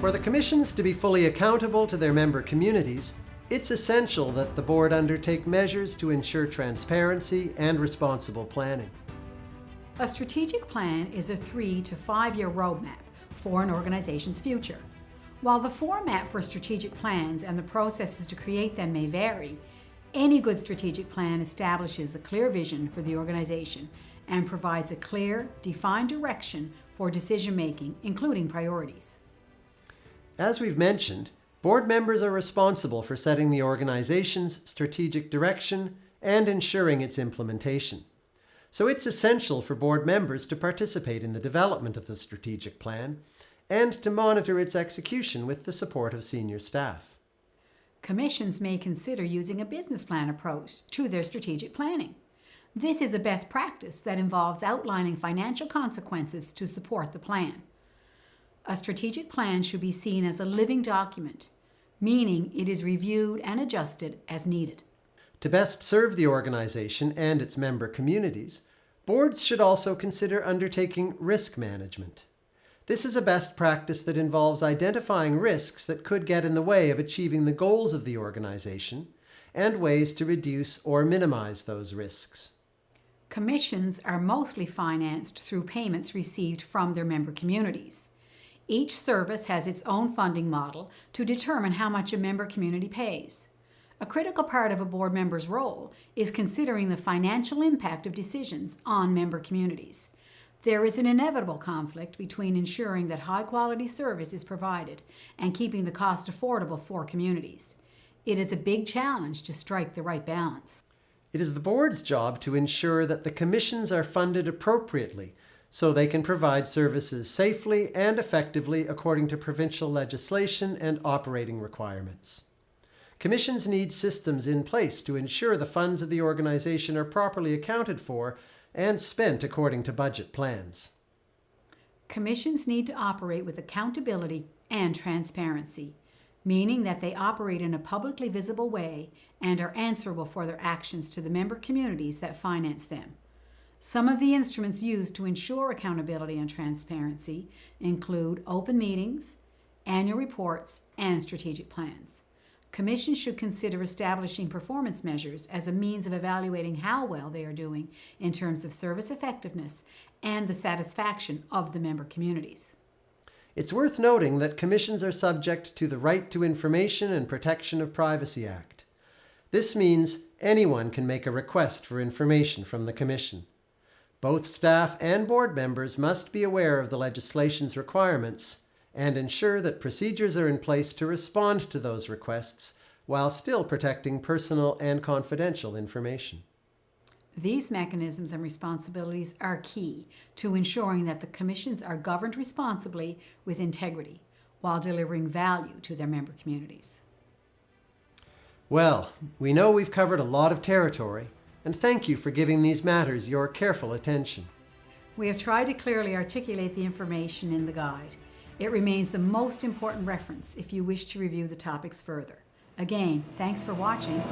For the commissions to be fully accountable to their member communities, it's essential that the board undertake measures to ensure transparency and responsible planning. A strategic plan is a 3 to 5 year roadmap for an organization's future. While the format for strategic plans and the processes to create them may vary, any good strategic plan establishes a clear vision for the organization and provides a clear, defined direction for decision-making, including priorities. As we've mentioned, board members are responsible for setting the organization's strategic direction and ensuring its implementation. So it's essential for board members to participate in the development of the strategic plan and to monitor its execution with the support of senior staff. Commissions may consider using a business plan approach to their strategic planning. This is a best practice that involves outlining financial consequences to support the plan. A strategic plan should be seen as a living document, meaning it is reviewed and adjusted as needed. To best serve the organization and its member communities, boards should also consider undertaking risk management. This is a best practice that involves identifying risks that could get in the way of achieving the goals of the organization and ways to reduce or minimize those risks. Commissions are mostly financed through payments received from their member communities. Each service has its own funding model to determine how much a member community pays. A critical part of a board member's role is considering the financial impact of decisions on member communities. There is an inevitable conflict between ensuring that high-quality service is provided and keeping the cost affordable for communities. It is a big challenge to strike the right balance. It is the board's job to ensure that the commissions are funded appropriately so they can provide services safely and effectively according to provincial legislation and operating requirements. Commissions need systems in place to ensure the funds of the organization are properly accounted for and spent according to budget plans. Commissions need to operate with accountability and transparency, meaning that they operate in a publicly visible way and are answerable for their actions to the member communities that finance them. Some of the instruments used to ensure accountability and transparency include open meetings, annual reports, and strategic plans. Commissions should consider establishing performance measures as a means of evaluating how well they are doing in terms of service effectiveness and the satisfaction of the member communities. It's worth noting that commissions are subject to the Right to Information and Protection of Privacy Act. This means anyone can make a request for information from the commission. Both staff and board members must be aware of the legislation's requirements and ensure that procedures are in place to respond to those requests while still protecting personal and confidential information. These mechanisms and responsibilities are key to ensuring that the commissions are governed responsibly with integrity while delivering value to their member communities. Well, we know we've covered a lot of territory, and thank you for giving these matters your careful attention. We have tried to clearly articulate the information in the guide. It remains the most important reference if you wish to review the topics further. Again, thanks for watching.